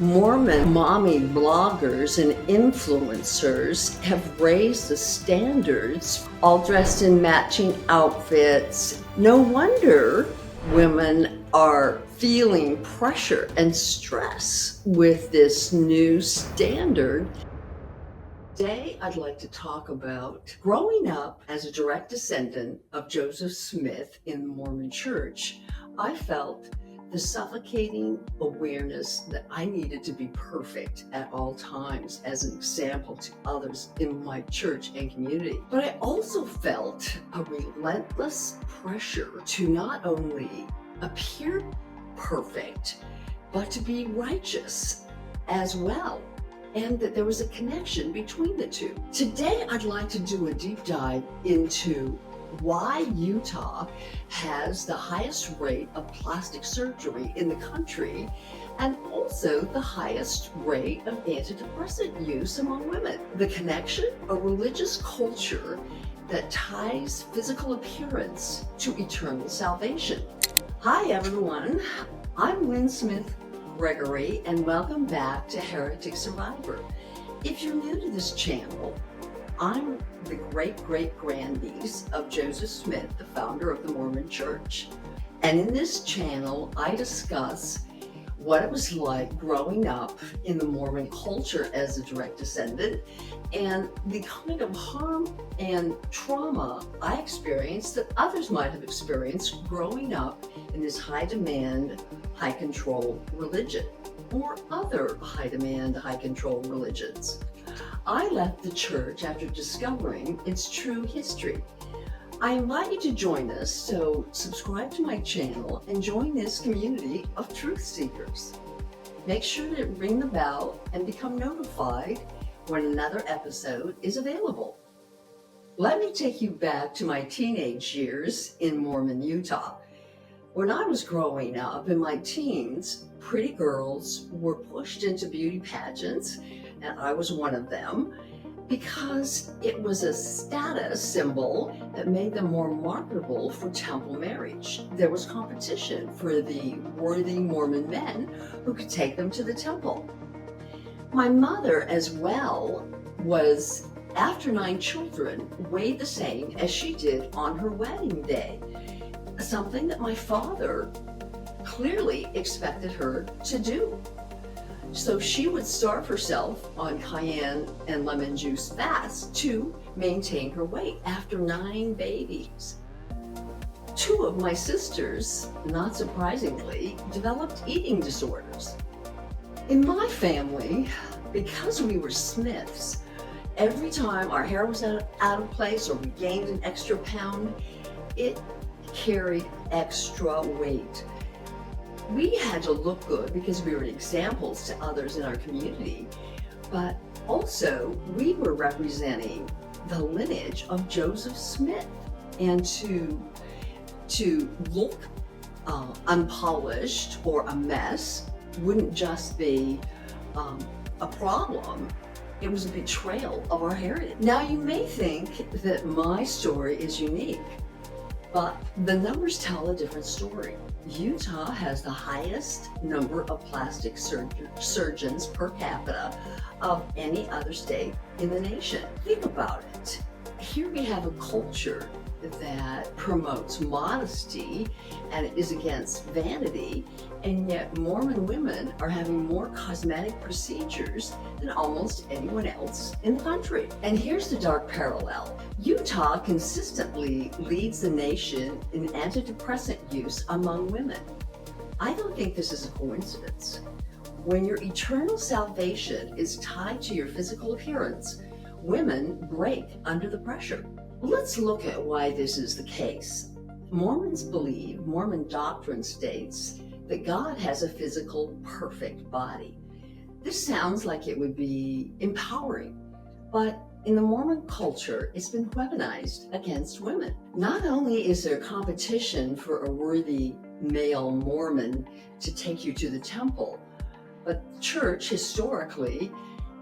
Mormon mommy bloggers and influencers have raised the standards, all dressed in matching outfits. No wonder women are feeling pressure and stress with this new standard. Today, I'd like to talk about growing up as a direct descendant of Joseph Smith in the Mormon Church. I felt the suffocating awareness that I needed to be perfect at all times as an example to others in my church and community. But I also felt a relentless pressure to not only appear perfect, but to be righteous as well, and that there was a connection between the two. Today, I'd like to do a deep dive into why Utah has the highest rate of plastic surgery in the country and also the highest rate of antidepressant use among women. The connection, a religious culture that ties physical appearance to eternal salvation. Hi everyone, I'm Lyn Smith Gregory and welcome back to Heretic Survivor. If you're new to this channel, I'm the great-great-grandniece of Joseph Smith, the founder of the Mormon Church. And in this channel, I discuss what it was like growing up in the Mormon culture as a direct descendant and the kind of harm and trauma I experienced that others might have experienced growing up in this high-demand, high-control religion or other high-demand, high-control religions. I left the church after discovering its true history. I invite you to join us, so subscribe to my channel and join this community of truth seekers. Make sure to ring the bell and become notified when another episode is available. Let me take you back to my teenage years in Mormon, Utah. When I was growing up in my teens, pretty girls were pushed into beauty pageants, and I was one of them, because it was a status symbol that made them more marketable for temple marriage. There was competition for the worthy Mormon men who could take them to the temple. My mother as well was, after 9 children, weighed the same as she did on her wedding day, something that my father clearly expected her to do. So she would starve herself on cayenne and lemon juice fast to maintain her weight after 9 babies. 2 of my sisters, not surprisingly, developed eating disorders. In my family, because we were Smiths, every time our hair was out of place or we gained an extra pound, it carried extra weight. We had to look good because we were examples to others in our community, but also we were representing the lineage of Joseph Smith, and to look unpolished or a mess wouldn't just be a problem. It was a betrayal of our heritage. Now you may think that my story is unique, but the numbers tell a different story. Utah has the highest number of plastic surgeons per capita of any other state in the nation. Think about it. Here we have a culture that promotes modesty and is against vanity, and yet Mormon women are having more cosmetic procedures than almost anyone else in the country. And here's the dark parallel. Utah consistently leads the nation in antidepressant use among women. I don't think this is a coincidence. When your eternal salvation is tied to your physical appearance, women break under the pressure. Let's look at why this is the case. Mormons believe, Mormon doctrine states, that God has a physical, perfect body. This sounds like it would be empowering, but in the Mormon culture, it's been weaponized against women. Not only is there competition for a worthy male Mormon to take you to the temple, but the church historically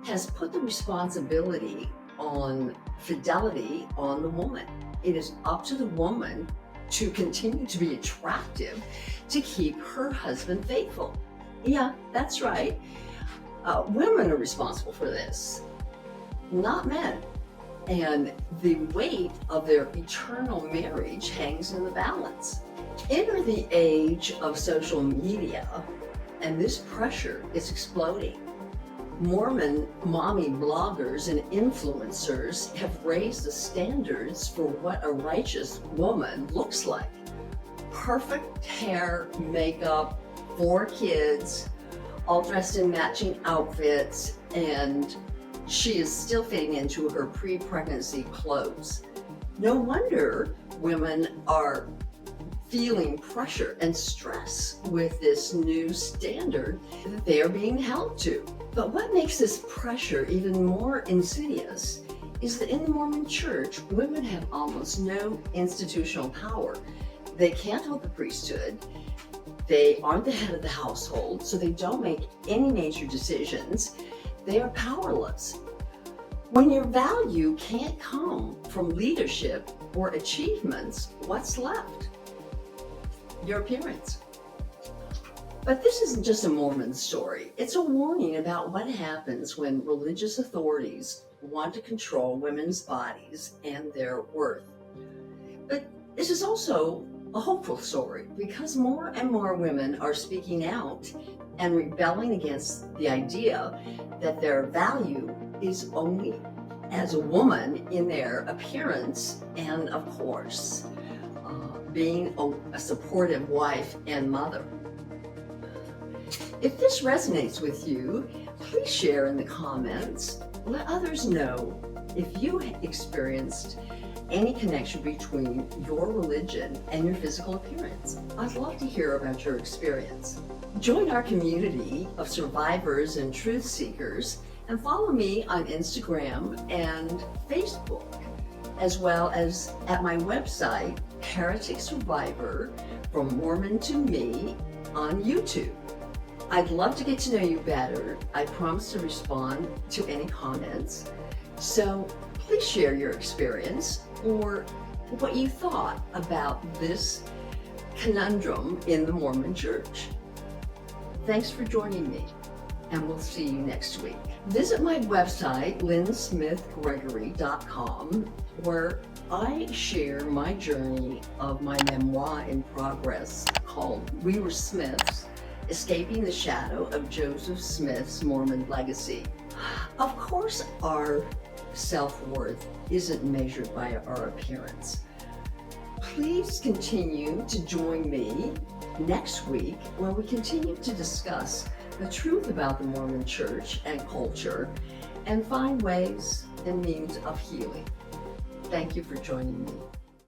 has put the responsibility on fidelity on the woman. It is up to the woman to continue to be attractive to keep her husband faithful. Yeah, that's right. Women are responsible for this, not men. And the weight of their eternal marriage hangs in the balance. Enter the age of social media, and this pressure is exploding. Mormon mommy bloggers and influencers have raised the standards for what a righteous woman looks like. Perfect hair, makeup, 4 kids, all dressed in matching outfits, and she is still fitting into her pre-pregnancy clothes. No wonder women are feeling pressure and stress with this new standard that they are being held to. But what makes this pressure even more insidious is that in the Mormon Church, women have almost no institutional power. They can't hold the priesthood. They aren't the head of the household, so they don't make any major decisions. They are powerless. When your value can't come from leadership or achievements, what's left? Your appearance. But this isn't just a Mormon story. It's a warning about what happens when religious authorities want to control women's bodies and their worth. But this is also a hopeful story because more and more women are speaking out and rebelling against the idea that their value is only as a woman in their appearance and, of course, being a supportive wife and mother. If this resonates with you, please share in the comments. Let others know if you experienced any connection between your religion and your physical appearance. I'd love to hear about your experience. Join our community of survivors and truth seekers and follow me on Instagram and Facebook, as well as at my website, Heretic Survivor From Mormon to Me on YouTube. I'd love to get to know you better. I promise to respond to any comments. So please share your experience or what you thought about this conundrum in the Mormon Church. Thanks for joining me, and we'll see you next week. Visit my website, lynsmithgregory.com, where I share my journey of my memoir in progress called We Were Smiths, Escaping the Shadow of Joseph Smith's Mormon Legacy. Of course, our self-worth isn't measured by our appearance. Please continue to join me next week where we continue to discuss the truth about the Mormon Church and culture and find ways and means of healing. Thank you for joining me.